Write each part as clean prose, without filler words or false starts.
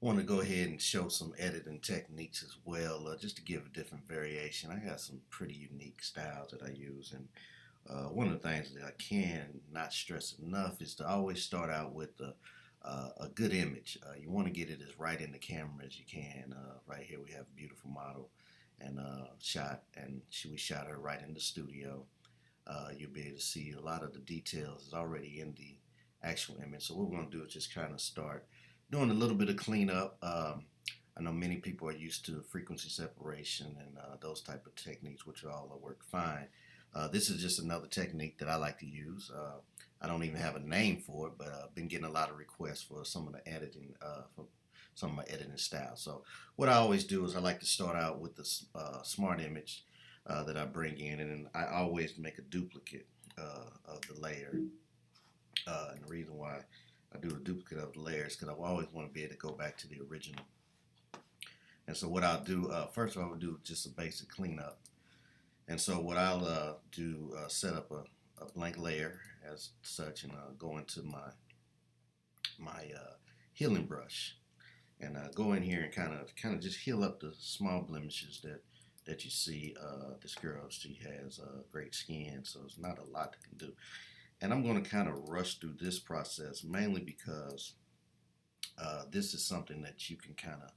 want to go ahead and show some editing techniques as well, just to give a different variation. I got some pretty unique styles that I use, and one of the things that I can not stress enough is to always start out with a good image. You want to get it as right in the camera as you can. Right here we have a beautiful model and we shot her right in the studio. You'll be able to see a lot of the details is already in the actual image. So what we're going to do is just kind of start doing a little bit of cleanup. I know many people are used to frequency separation and those type of techniques, which all work fine. This is just another technique that I like to use. I don't even have a name for it, but I've been getting a lot of requests for some of the editing, for some of my editing styles. So what I always do is I like to start out with the smart image that I bring in, and then I always make a duplicate of the layer. And the reason why I do a duplicate of the layers because I always want to be able to go back to the original. And so what I'll do, first of all, I'll do just a basic cleanup. And so what I'll do, set up a blank layer as such, and go into my healing brush, and go in here and kind of just heal up the small blemishes that you see. This girl, she has great skin, so it's not a lot that can do. And I'm going to kind of rush through this process mainly because this is something that you can kind of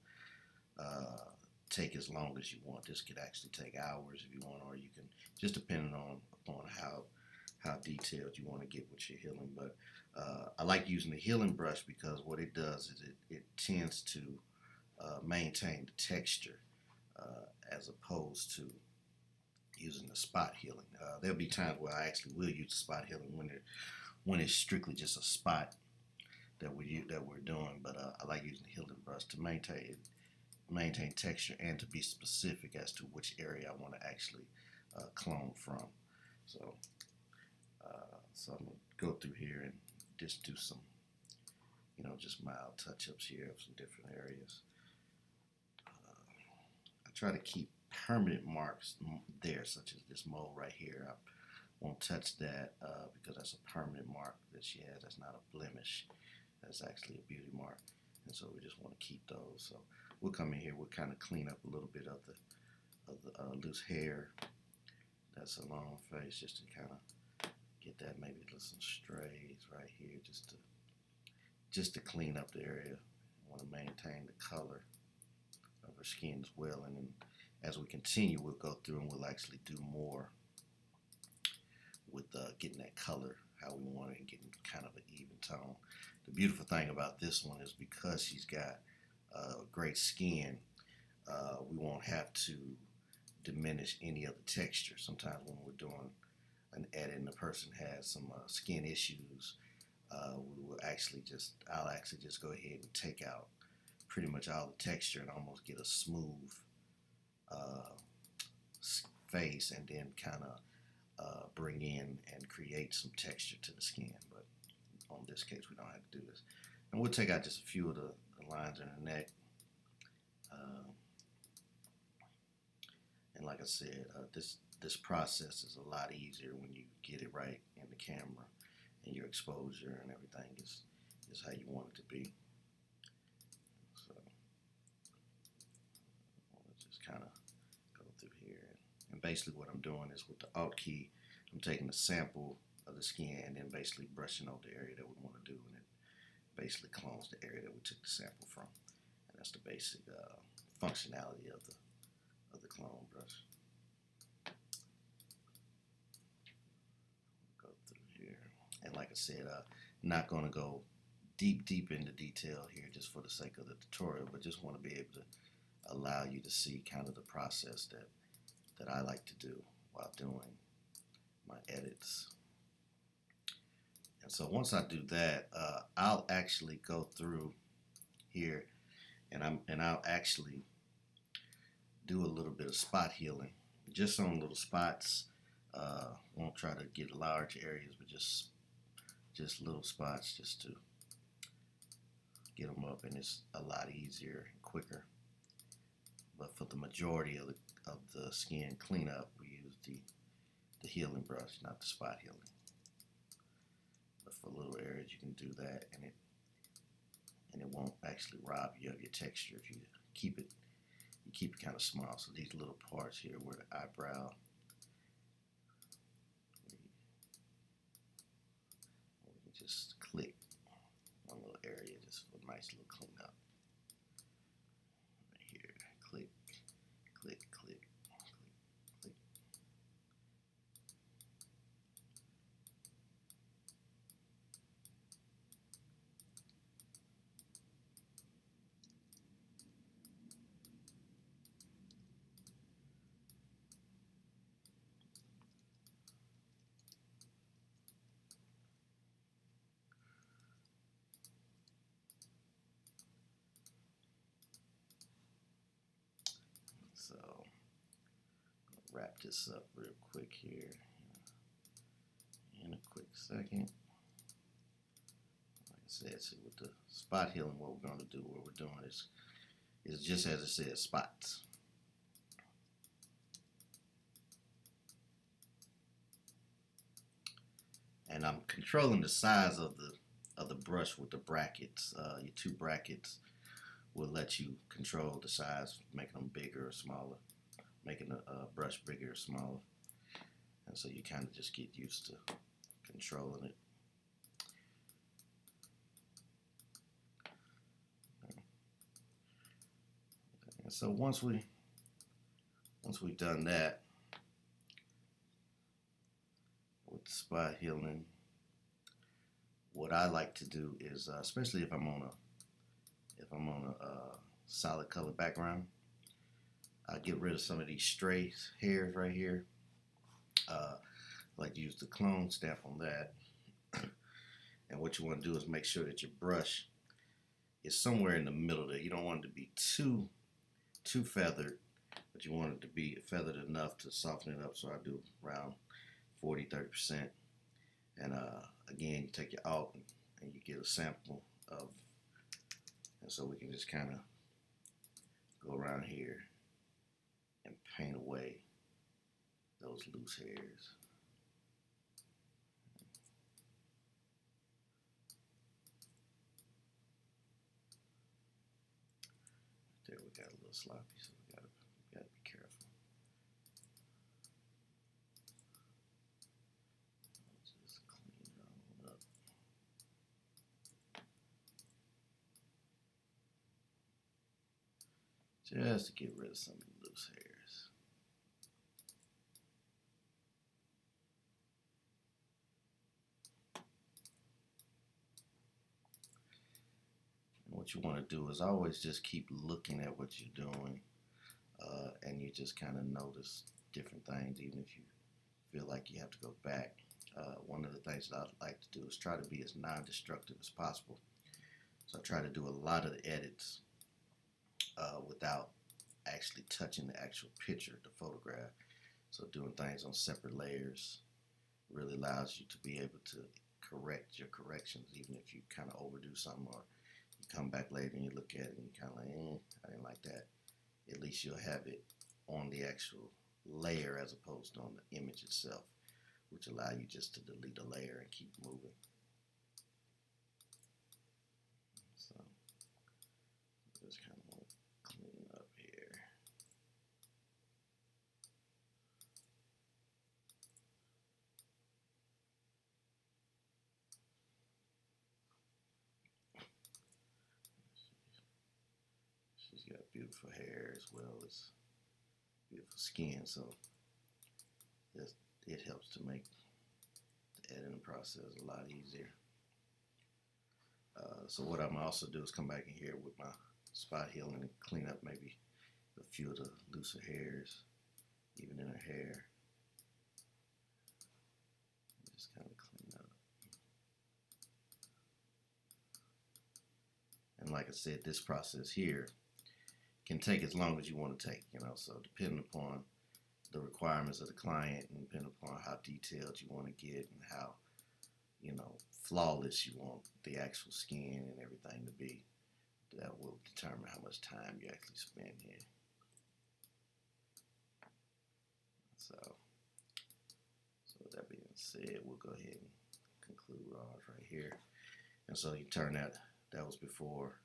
take as long as you want. This could actually take hours if you want, or you can, just depending on how detailed you want to get with your healing. But I like using the healing brush because what it does is it tends to maintain the texture as opposed to using the spot healing. There'll be times where I actually will use the spot healing when it's strictly just a spot that we're doing. But I like using the healing brush to maintain texture and to be specific as to which area I want to actually clone from. So I'm gonna go through here and just do some, just mild touch-ups here of some different areas. I try to keep permanent marks there, such as this mole right here. I won't touch that because that's a permanent mark that she has. That's not a blemish. That's actually a beauty mark. And so we just want to keep those. So we'll come in here. We'll kind of clean up a little bit of the loose hair that's along her face, just to kind of get that, maybe some strays right here, just to clean up the area. I want to maintain the color of her skin as well. And then as we continue, we'll go through and we'll actually do more with getting that color how we want it and getting kind of an even tone. The beautiful thing about this one is because she's got great skin, we won't have to diminish any of the texture. Sometimes when we're doing an edit and the person has some skin issues, I'll actually just go ahead and take out pretty much all the texture and almost get a smooth face, and then kind of bring in and create some texture to the skin. But on this case, we don't have to do this. And we'll take out just a few of the lines in her neck. And like I said, this process is a lot easier when you get it right in the camera, and your exposure and everything is how you want it to be. So let's just kind of go through here. And basically what I'm doing is with the Alt key, I'm taking a sample of the skin and then basically brushing over the area that we want to do, and it basically clones the area that we took the sample from. And that's the basic functionality of the clone brush. Go through here, and like I said, not going to go deep into detail here just for the sake of the tutorial, but just want to be able to allow you to see kind of the process that I like to do while doing my edits. And so once I do that, I'll actually go through here and I'll actually do a little bit of spot healing, just on little spots. Won't try to get large areas, but just little spots, just to get them up, and it's a lot easier and quicker. But for the majority of the skin cleanup, we use the healing brush, not the spot healing. But for little areas, you can do that, and it won't won't actually rob you of your texture if you keep it kind of small. So these little parts here where the eyebrow, we can just click one little area just for a nice little cleanup. Right here, click, click, click, click, click. So wrap this up real quick here in a quick second. Like I said, see with the spot healing, what we're going to do, what we're doing is just as it says, spots. And I'm controlling the size of the brush with the brackets. Your two brackets will let you control the size, making them bigger or smaller, making the brush bigger or smaller. And so you kind of just get used to controlling it. And so once we've done that with the spot healing, what I like to do is, especially if I'm on a solid color background, I get rid of some of these stray hairs right here. I like to use the clone stamp on that. And what you want to do is make sure that your brush is somewhere in the middle there. You don't want it to be too feathered, but you want it to be feathered enough to soften it up. So I do around 40-30%. And again, you take your alt and you get a sample of, and so we can just kind of go around here and paint away those loose hairs. There we got a little sloppy, so we gotta be careful. Just clean it all up. Just to get rid of some of the loose hairs. What you want to do is always just keep looking at what you're doing, and you just kind of notice different things, even if you feel like you have to go back. One of the things that I like to do is try to be as non-destructive as possible. So I try to do a lot of the edits without actually touching the actual picture, the photograph. So doing things on separate layers really allows you to be able to correct your corrections, even if you kind of overdo something, or you come back later and you look at it and you're kind of like, I didn't like that. At least you'll have it on the actual layer as opposed to on the image itself, which allow you just to delete a layer and keep moving. So just kind of want to clean up here. She's got beautiful hair as well as beautiful skin, so it helps to make the editing process a lot easier. So what I'm also do is come back in here with my spot healing and clean up maybe a few of the looser hairs, even in her hair. Just kind of clean up. And like I said, this process here can take as long as you want to take, so depending upon the requirements of the client and depending upon how detailed you want to get and how, flawless you want the actual skin and everything to be, that will determine how much time you actually spend here. So with that being said, we'll go ahead and conclude ours right here. And so you turn that was before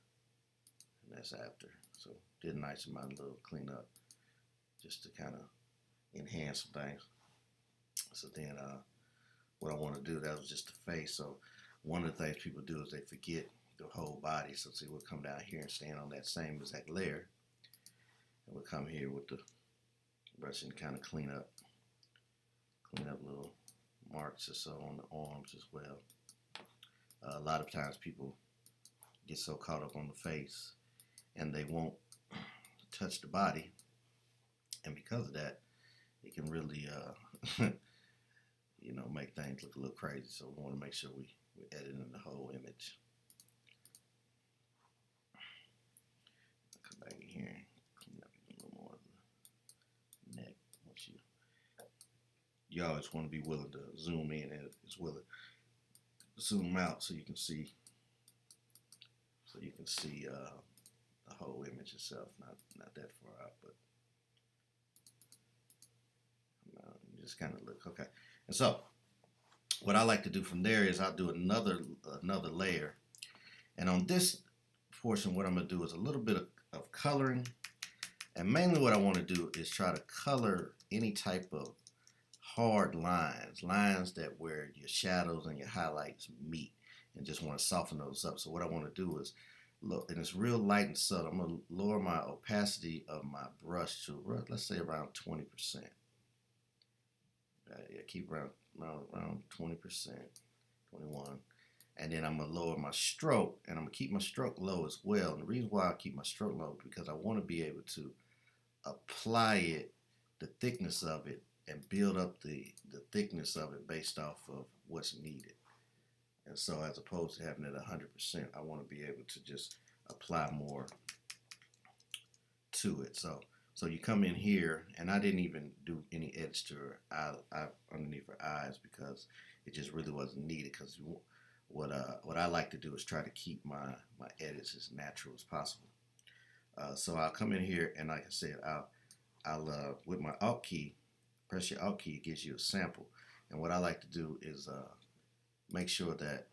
and that's after. So did a nice amount of little cleanup just to kind of enhance some things. So then what I want to do, that was just the face. So one of the things people do is they forget the whole body. So see, we'll come down here and stand on that same exact layer, and we'll come here with the brush and kind of clean up little marks or so on the arms as well. A lot of times people get so caught up on the face and they won't touch the body, and because of that, it can really make things look a little crazy. So we want to make sure we edit in the whole image. Come back in here and clean up a little more of the neck. You always want to be willing to zoom in as well as zoom out so you can see the whole image itself. Not that far out, but just kind of look okay. And so what I like to do from there is I'll do another layer, and on this portion what I'm going to do is a little bit of coloring, and mainly what I want to do is try to color any type of hard lines that where your shadows and your highlights meet, and just want to soften those up. So what I want to do is look, and it's real light and subtle. I'm going to lower my opacity of my brush to, let's say, around 20%. Yeah, keep around 20%, 21. And then I'm going to lower my stroke, and I'm going to keep my stroke low as well. And the reason why I keep my stroke low is because I want to be able to apply it, the thickness of it, and build up the thickness of it based off of what's needed. And so as opposed to having it 100%, I want to be able to just apply more to it. So you come in here, and I didn't even do any edits to her underneath her eyes because it just really wasn't needed. Because what I like to do is try to keep my edits as natural as possible. So I'll come in here, and like I said, I'll with my Alt key, press your Alt key, it gives you a sample. And what I like to do is make sure that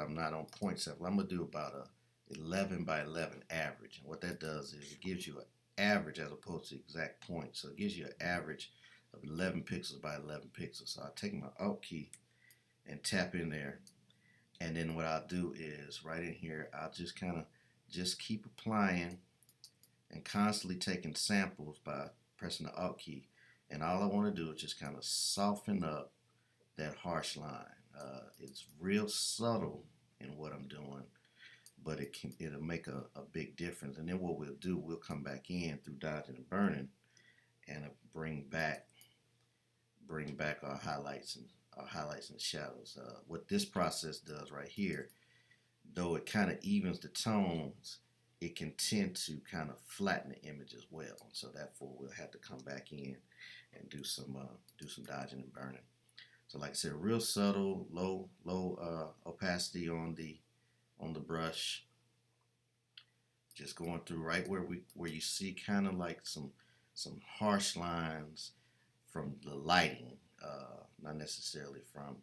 I'm not on point sample. I'm gonna do about a 11 by 11 average, and what that does is it gives you an average as opposed to exact points. So it gives you an average of 11 pixels by 11 pixels. So I'll take my Alt key and tap in there, and then what I'll do is right in here I'll just kind of keep applying and constantly taking samples by pressing the Alt key, and all I want to do is just kind of soften up that harsh line. It's real subtle in what I'm doing, but it'll make a big difference. And then what we'll do, we'll come back in through dodging and burning, and bring back our highlights and shadows. What this process does right here, though it kind of evens the tones, it can tend to kind of flatten the image as well. So therefore we'll have to come back in and do some dodging and burning. So like I said, real subtle, low opacity on the brush. Just going through right where you see kind of like some harsh lines from the lighting, not necessarily from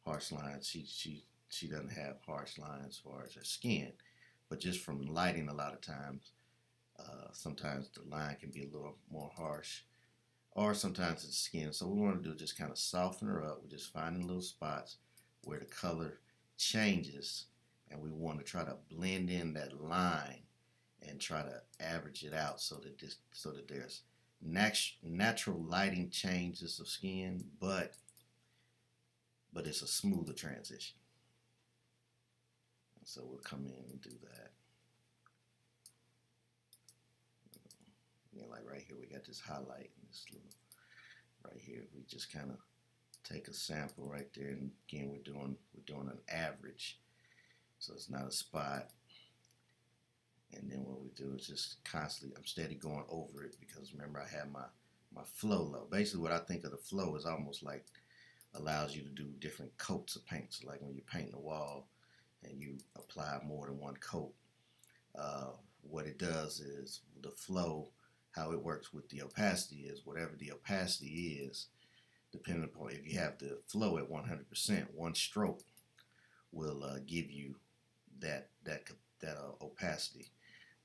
harsh lines. She doesn't have harsh lines as far as her skin, but just from lighting a lot of times. Sometimes the line can be a little more harsh, or sometimes it's skin. So what we want to do is just kind of soften her up. We're just finding little spots where the color changes, and we want to try to blend in that line and try to average it out so that there's natural lighting changes of skin, but it's a smoother transition. And so we'll come in and do that. Yeah, like right here we got this highlight, and this little right here we just kind of take a sample right there, and again we're doing an average, so it's not a spot. And then what we do is just constantly, I'm steady going over it, because remember I have my flow low. Basically what I think of the flow is almost like allows you to do different coats of paint. So like when you're painting a wall and you apply more than one coat, what it does is the flow, how it works with the opacity is whatever the opacity is, depending upon if you have the flow at 100%, one stroke will give you that opacity.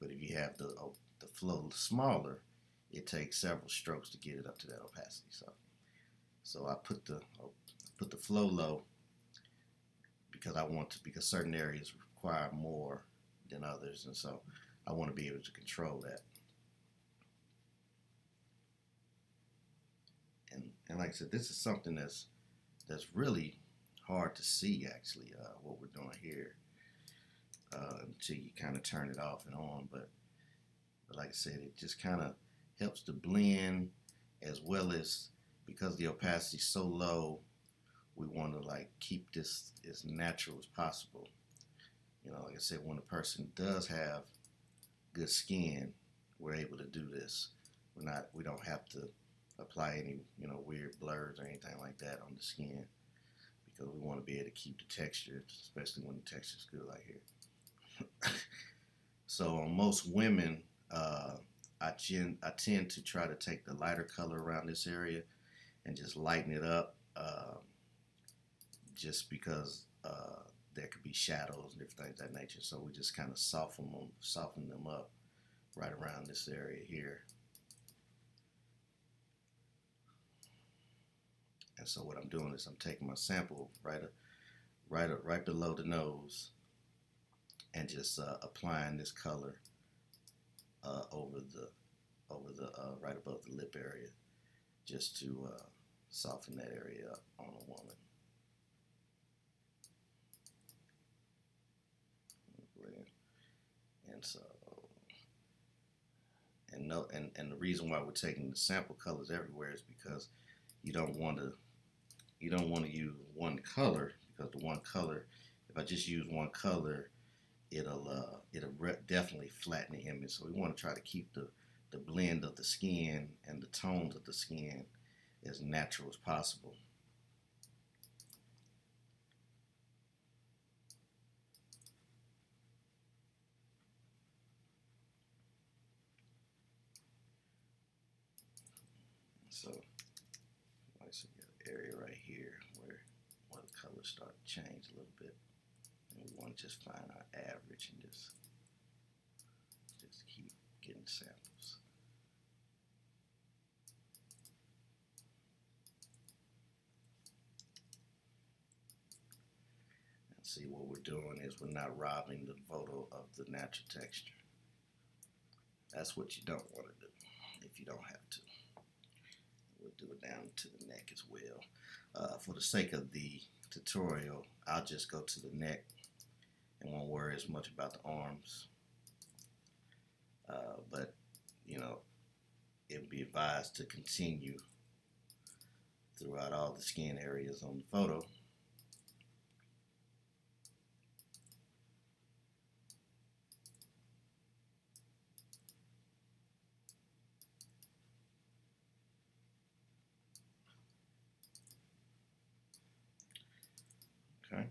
But if you have the flow smaller, it takes several strokes to get it up to that opacity. So I put the flow low because certain areas require more than others, and so I want to be able to control that. And like I said, this is something that's really hard to see actually, what we're doing here, until you kind of turn it off and on. But like I said, it just kind of helps to blend, as well as because the opacity is so low, we want to like keep this as natural as possible. Like I said, when a person does have good skin, we're able to do this. We don't have to apply any weird blurs or anything like that on the skin, because we want to be able to keep the texture, especially when the texture is good like here. So on most women, I tend to try to take the lighter color around this area and just lighten it up, just because there could be shadows and different things of that nature. So we just kind of soften them up right around this area here. And so what I'm doing is I'm taking my sample right below the nose and just applying this color over the right above the lip area, just to soften that area up on a woman. And so, and the reason why we're taking the sample colors everywhere is because you don't want to use one color, because the one color, if I just use one color, it'll definitely flatten the image. So we want to try to keep the blend of the skin and the tones of the skin as natural as possible. So, like I said, you got an area right here where the colors start to change a little bit, and we want to just find our average and just keep getting samples. And see, what we're doing is we're not robbing the photo of the natural texture. That's what you don't want to do if you don't have to. We'll do it down to the neck as well. For the sake of the tutorial, I'll just go to the neck and won't worry as much about the arms. But it would be advised to continue throughout all the skin areas on the photo. Okay.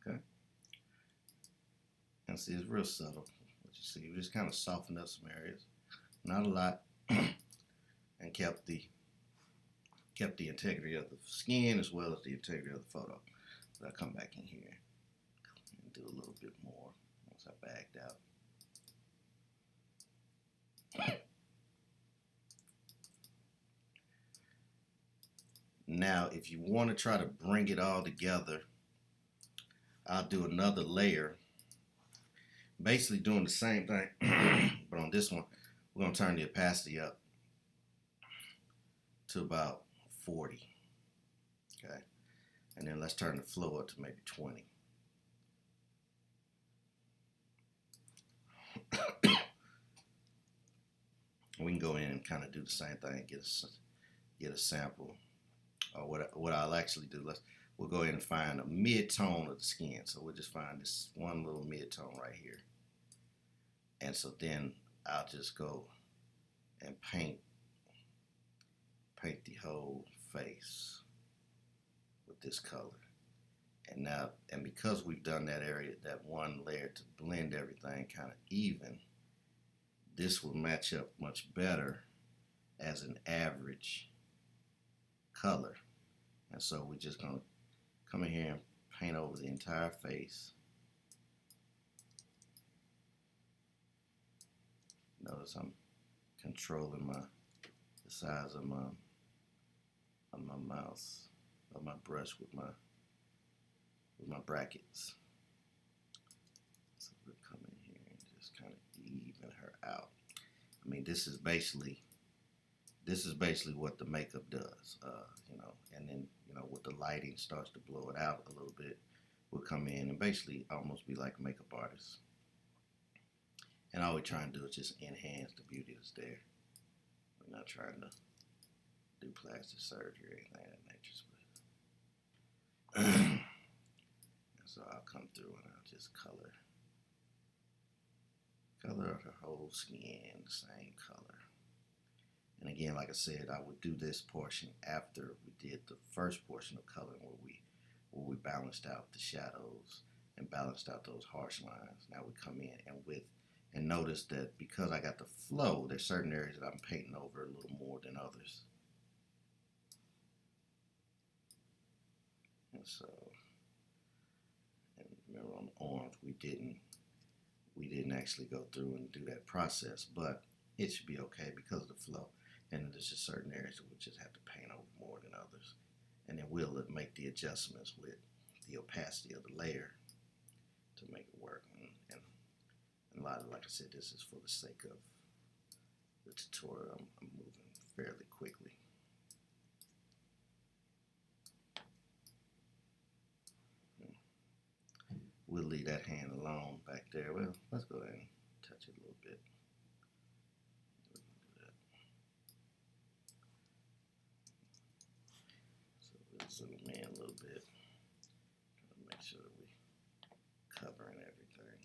Okay. And see, it's real subtle. What you see, we just kind of softened up some areas, not a lot, and kept the integrity of the skin as well as the integrity of the photo. So I'll come back in here and do a little bit more once I backed out. Now, if you want to try to bring it all together, I'll do another layer, basically doing the same thing, but on this one, we're going to turn the opacity up to about 40, okay? And then let's turn the flow up to maybe 20. We can go in and kind of do the same thing, get a sample. Or what I'll actually do, we'll go ahead and find a mid-tone of the skin. So we'll just find this one little mid-tone right here. And so then I'll just go and paint the whole face with this color. And because we've done that area, that one layer to blend everything kind of even, this will match up much better as an average color. And so we're just going to come in here and paint over the entire face. Notice I'm controlling the size of my mouse, of my brush with my brackets. So we'll come in here and just kind of even her out. I mean, this is basically what the makeup does, you know. And then, you know, with the lighting starts to blow it out a little bit, we'll come in and basically almost be like a makeup artist. And all we're trying to do is just enhance the beauty that's there. We're not trying to do plastic surgery or anything of that nature. So I'll come through and I'll just color her whole skin the same color. And again, like I said, I would do this portion after we did the first portion of coloring where we balanced out the shadows and balanced out those harsh lines. Now we come in and notice that because I got the flow, there's certain areas that I'm painting over a little more than others. And so, and remember on the arms, we didn't actually go through and do that process, but it should be okay because of the flow. And then there's just certain areas that we just have to paint over more than others. And then we'll make the adjustments with the opacity of the layer to make it work. And a lot of, like I said, this is for the sake of the tutorial. I'm moving fairly quickly. We'll leave that hand alone back there. Well, let's go ahead and touch it a little bit. So we'll zoom in a little bit. Try to make sure that we're covering everything.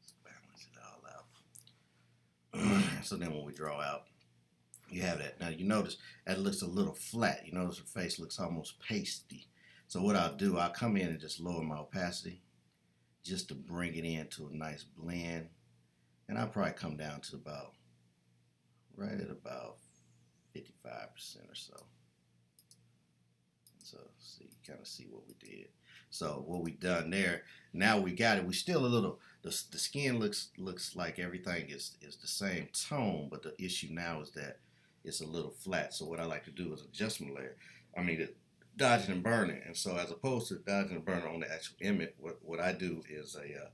Just balance it all out. So then when we draw out, you have that. Now you notice that looks a little flat. You notice her face looks almost pasty. So what I'll do, I'll come in and just lower my opacity just to bring it into a nice blend. And I'll probably come down to right at about 55% or so. So see, kind of see what we did. So what we done there, now we got it. We still a little, the skin looks like everything is the same tone, but the issue now is that it's a little flat. So what I like to do is adjustment layer. Dodging and burning. And so as opposed to dodging and burning on the actual image, what I do is a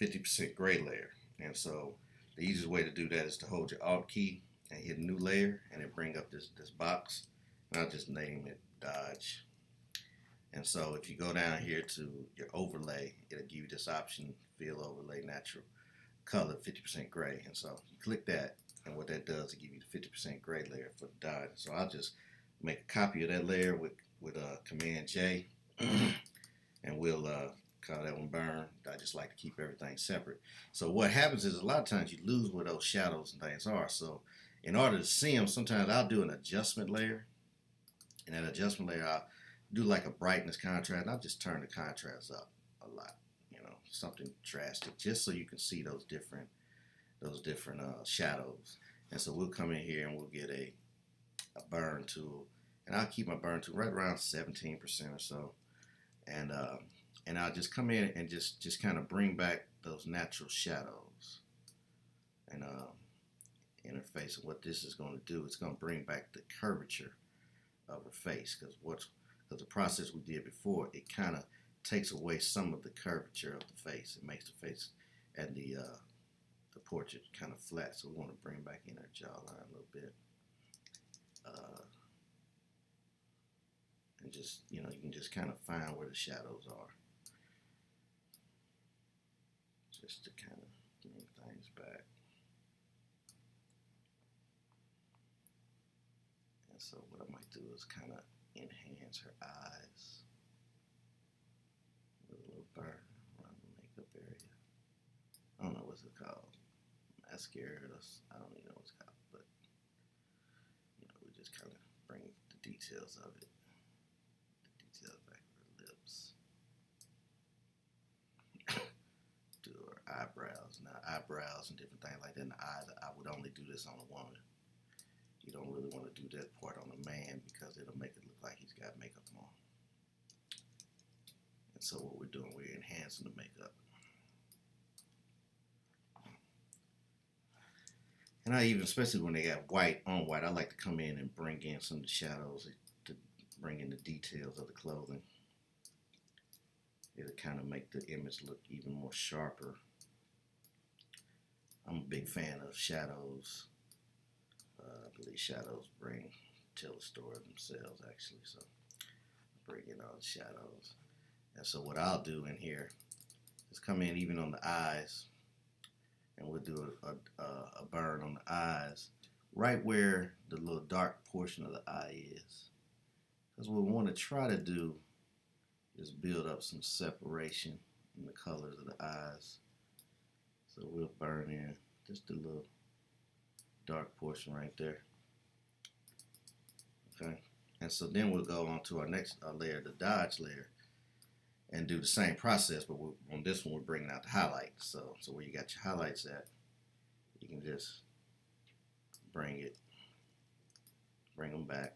50% gray layer. And so the easiest way to do that is to hold your Alt key and hit new layer, and it bring up this box. And I'll just name it Dodge. And so if you go down here to your overlay, it'll give you this option, fill overlay natural color 50% gray. And so you click that, and what that does, it give you the 50% gray layer for the Dodge. So I'll just make a copy of that layer with Command J, and we'll call that one burn. I just like to keep everything separate. So what happens is a lot of times you lose where those shadows and things are. So in order to see them, sometimes I'll do an adjustment layer, and that adjustment layer I'll do like a brightness contrast, and I'll just turn the contrast up a lot, you know, something drastic, just so you can see those different shadows. And so we'll come in here and we'll get a burn tool, and I'll keep my burn tool right around 17% or so, and I'll just come in and just kind of bring back those natural shadows and in her face. And what this is going to do, it's going to bring back the curvature of her face, because the process we did before, it kind of takes away some of the curvature of the face. It makes the face and the portrait kind of flat. So we want to bring back in her jawline a little bit. And just, you know, you can just kind of find where the shadows are, just to kind of bring things back. And so what I might do is kind of enhance her eyes with a little burn around the makeup area. I don't know what's it called, mascara. I don't even know what it's called, but you know, we just kind of details of it. The details back of her lips. Do her eyebrows. Now, eyebrows and different things like that in the eyes, I would only do this on a woman. You don't really want to do that part on a man because it'll make it look like he's got makeup on. And so what we're doing, we're enhancing the makeup. And I even, especially when they got white on white, I like to come in and bring in some of the shadows to bring in the details of the clothing. It'll kind of make the image look even more sharper. I'm a big fan of shadows. I believe shadows tell the story of themselves, actually. So bring in all the shadows. And so what I'll do in here is come in even on the eyes, and we'll do a burn on the eyes, right where the little dark portion of the eye is. Because what we want to try to do is build up some separation in the colors of the eyes. So we'll burn in just a little dark portion right there. Okay, and so then we'll go on to our next layer, the dodge layer, and do the same process, but on this one we're bringing out the highlights. So where you got your highlights at, you can just bring them back.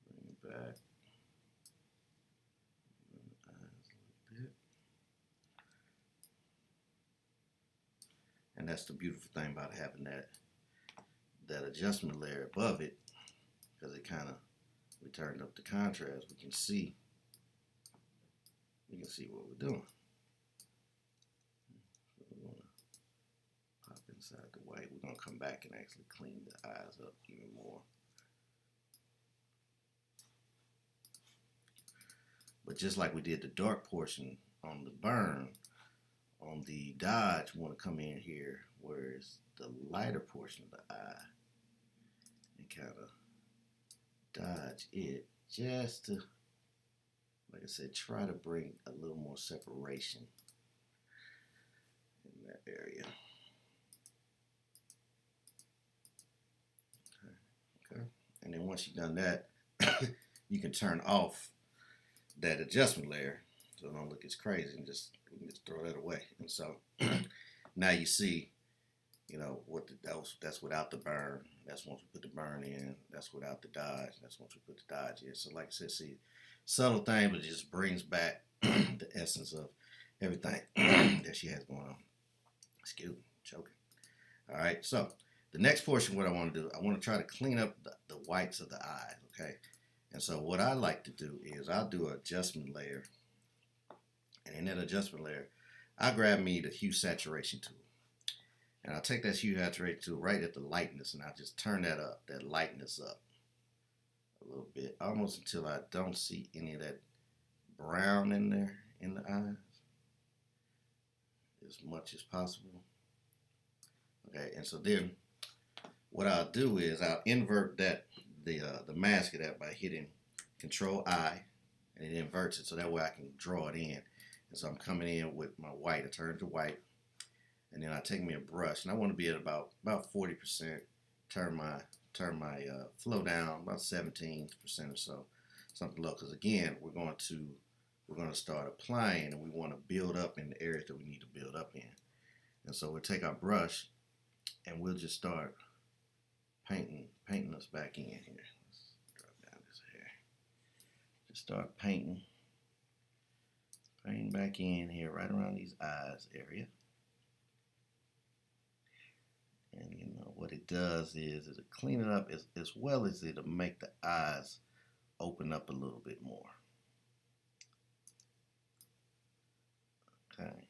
Bring it back. Bring the eyes a little bit. And that's the beautiful thing about having that adjustment layer above it, because it kind of, we turned up the contrast. We can see what we're doing. So we're going to pop inside the white. We're going to come back and actually clean the eyes up even more. But just like we did the dark portion on the burn, on the dodge, we want to come in here where it's the lighter portion of the eye and kind of dodge it, just to, like I said, try to bring a little more separation in that area. Okay. And then once you've done that, you can turn off that adjustment layer so it don't look as crazy, and we can just throw that away. And so now you see, what that's without the burn. That's once we put the burn in. That's without the dodge. That's once we put the dodge in. So like I said, see, subtle thing, but it just brings back the essence of everything that she has going on. Excuse me, choking. All right, so the next portion, what I want to do, I want to try to clean up the whites of the eyes, okay? And so what I like to do is I'll do an adjustment layer. And in that adjustment layer, I'll grab me the hue saturation tool. And I'll take that hue saturation tool right at the lightness, and I'll just turn that lightness up a little bit, almost until I don't see any of that brown in there in the eyes, as much as possible. Okay, and so then what I'll do is I'll invert the mask of that by hitting Control I, and it inverts it, so that way I can draw it in. And so I'm coming in with my white. I turn to white, and then I take me a brush, and I want to be at about 40%. Turn my flow down about 17% or so, something low. Because again, we're going to start applying, and we want to build up in the areas that we need to build up in. And so we'll take our brush, and we'll just start painting us back in here. Let's drop down this hair. Just start painting back in here, right around these eyes area. And what it does is it'll clean it up as well as it'll make the eyes open up a little bit more. Okay.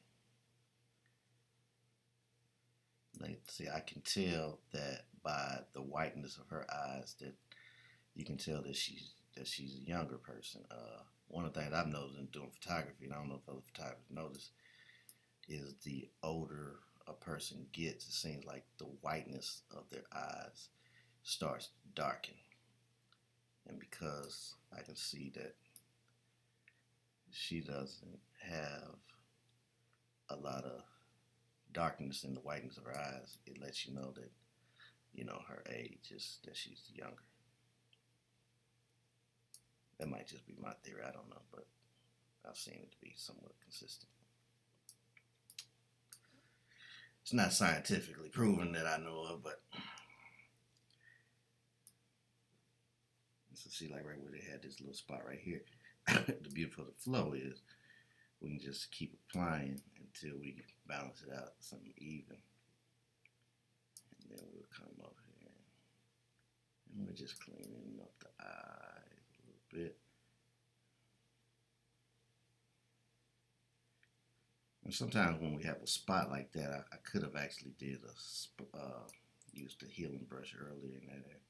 Let's see, I can tell that by the whiteness of her eyes that you can tell that she's a younger person. One of the things I've noticed in doing photography, and I don't know if other photographers notice, is the older a person gets, it seems like the whiteness of their eyes starts to darken. And because I can see that she doesn't have a lot of darkness and the whiteness of her eyes, it lets you know that, her age is that she's younger. That might just be my theory, I don't know, but I've seen it to be somewhat consistent. It's not scientifically proven that I know of, but so see, like right where they had this little spot right here, the beauty of the flow is we can just keep applying until we balance it out something even. And then we'll come up here and we're just cleaning up the eyes a little bit. And sometimes when we have a spot like that, I could have actually used the healing brush earlier in there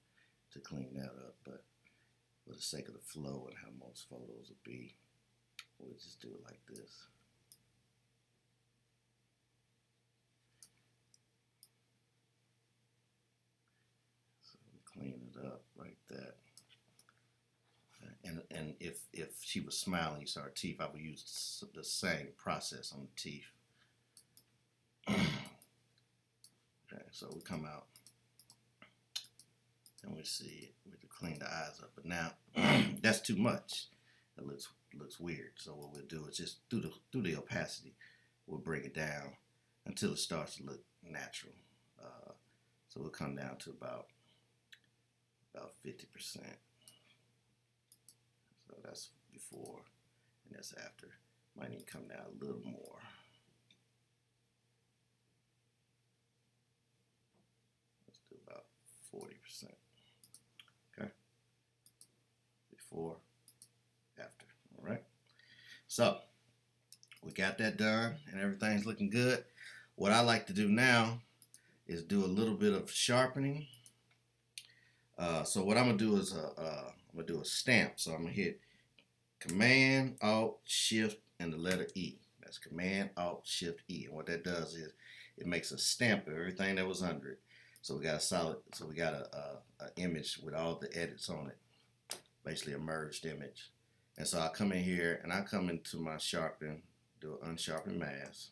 to clean that up, but for the sake of the flow and how most photos will be, we'll just do it like this. So we clean it up like that. And if she was smiling, you saw her teeth, I would use the same process on the teeth. Okay, so we come out and we see we have to clean the eyes up, but now that's too much. It looks weird. So what we'll do is just through the opacity, we'll bring it down until it starts to look natural. So we'll come down to about 50%. So that's before and that's after. Might need to come down a little more. Let's do about 40%. Okay. Before, after. All right. So we got that done and everything's looking good. What I like to do now is do a little bit of sharpening. So what I'm gonna do is I'm gonna do a stamp. So I'm gonna hit Command, Alt, Shift, and the letter E. That's Command, Alt, Shift, E. And what that does is it makes a stamp of everything that was under it. So we got a image with all the edits on it, basically a merged image. And so I come in here and I come into my sharpen, do an unsharpen mask.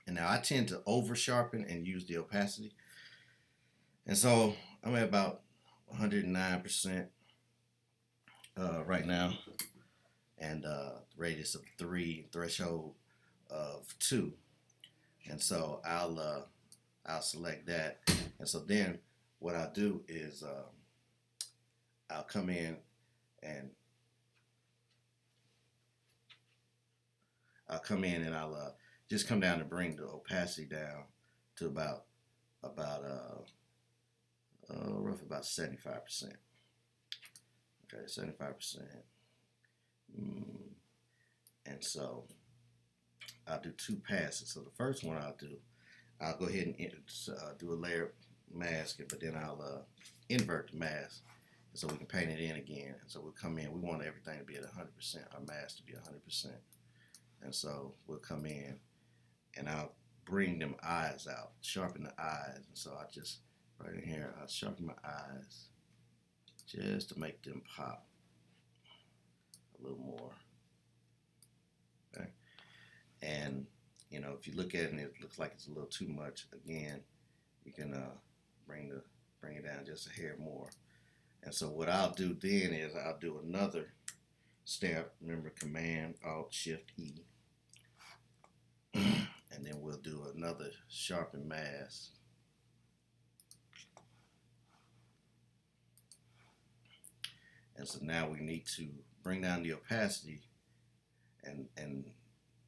And now I tend to over sharpen and use the opacity. And so I'm at about 109% right now, and radius of 3, threshold of 2. And so I'll select that. And so then what I'll do is I'll come in and I'll just come down and bring the opacity down to about roughly about 75%. Okay, 75%. And so I'll do 2 passes. So the first one I'll go ahead and do a layer mask, but then I'll invert the mask so we can paint it in again. And so we'll come in. We want everything to be at 100%, our mask to be 100%. And so we'll come in and I'll bring them eyes out, sharpen the eyes. And so I just, right in here, I'll sharpen my eyes just to make them pop a little more. Okay. And, if you look at it and it looks like it's a little too much, again, you can bring it down just a hair more. And so what I'll do then is I'll do another stamp. Remember, Command, Alt, Shift, E. And then we'll do another sharpen mask. And so now we need to bring down the opacity, and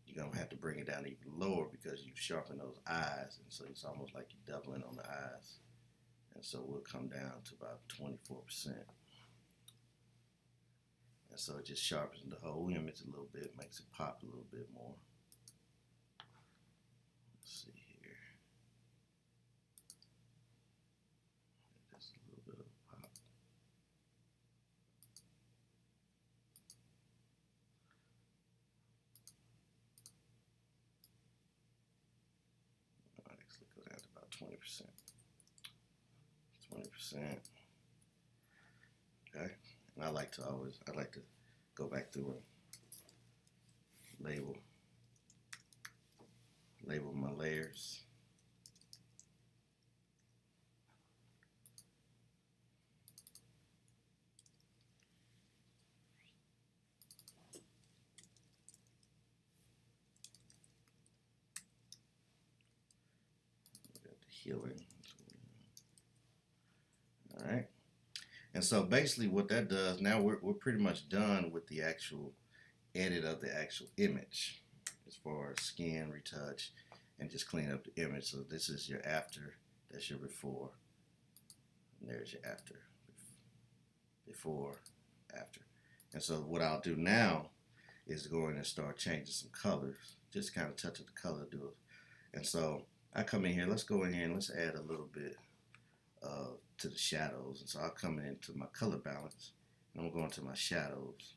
you're going to have to bring it down even lower because you've sharpened those eyes, and so it's almost like you're doubling on the eyes. And so we'll come down to about 24%. And so it just sharpens the whole image a little bit, makes it pop a little bit more. Let's see here. Just a little bit of pop. I'll actually go down to about 20%. 20%. Okay. And I like to go back through and label label my layers. Got the healing. All right. And so basically what that does, now we're pretty much done with the actual edit of the actual image as far as skin retouch and just clean up the image. So this is your after, that's your before, and there's your after, before, after. And so what I'll do now is go in and start changing some colors, just kind of touching the color, do it. And so I come in here, let's go in here and let's add a little bit to the shadows. And so I'll come into my color balance and I'm going to my shadows.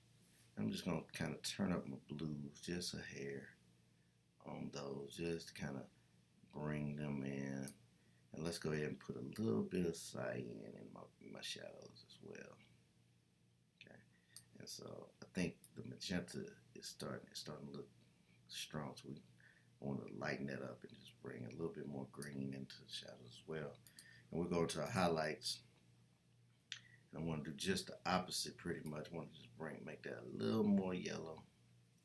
I'm just going to kind of turn up my blues just a hair on those, just to kind of bring them in. And let's go ahead and put a little bit of cyan in my shadows as well. Okay. And so I think the magenta is starting to look strong, so we want to lighten that up and just bring a little bit more green into the shadows as well. And we'll go to our highlights. I want to do just the opposite pretty much. I want to just make that a little more yellow,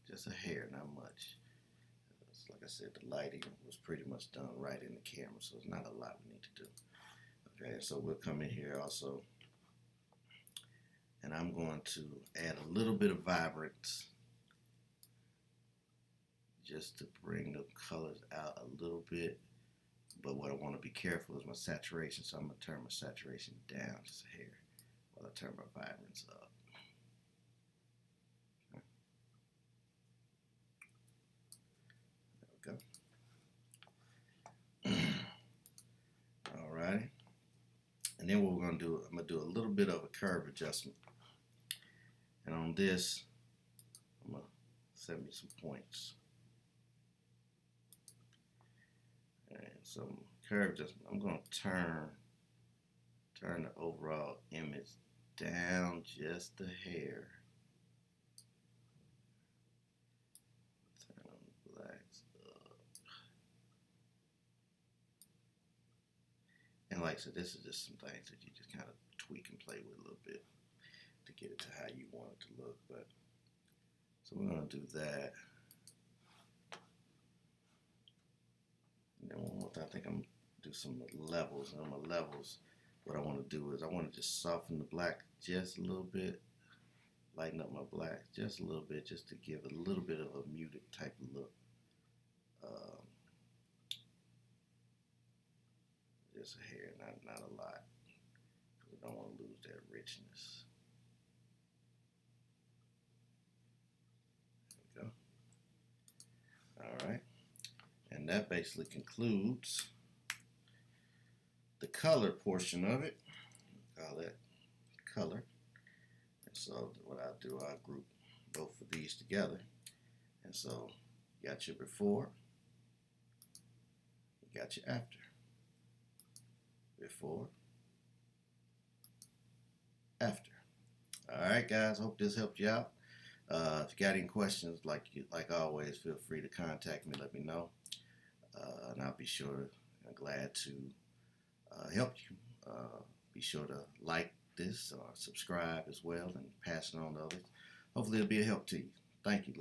just a hair, not much. Like I said, the lighting was pretty much done right in the camera, so it's not a lot we need to do. Okay, so we'll come in here also, and I'm going to add a little bit of vibrance just to bring the colors out a little bit. But what I want to be careful is my saturation, so I'm going to turn my saturation down just a hair while I turn my vibrance up. Okay. There we go. Alrighty. And then what we're going to do, I'm going to do a little bit of a curve adjustment. And on this, I'm going to set me some points. And some curve adjustment. I'm going to turn the overall image down just a hair. Turn the blacks up. And like I said, this is just some things that you just kind of tweak and play with a little bit to get it to how you want it to look. But so we're going to do that. And then one more thing, I think I'm going to do some levels. And on my levels, what I want to do is I want to just soften the black just a little bit, lighten up my black just a little bit, just to give a little bit of a muted type of look. Just a hair, not a lot, because I don't want to lose that richness. There we go. All right, and that basically concludes the color portion of it. Call that color. And so what I'll do, I'll group both of these together. And so you got your before, you got your after. Before, after. All right, guys. Hope this helped you out. If you got any questions, like always, feel free to contact me. Let me know, and I'll be sure and glad to help you. Be sure to like this or subscribe as well, and pass it on to others. Hopefully, it'll be a help to you. Thank you.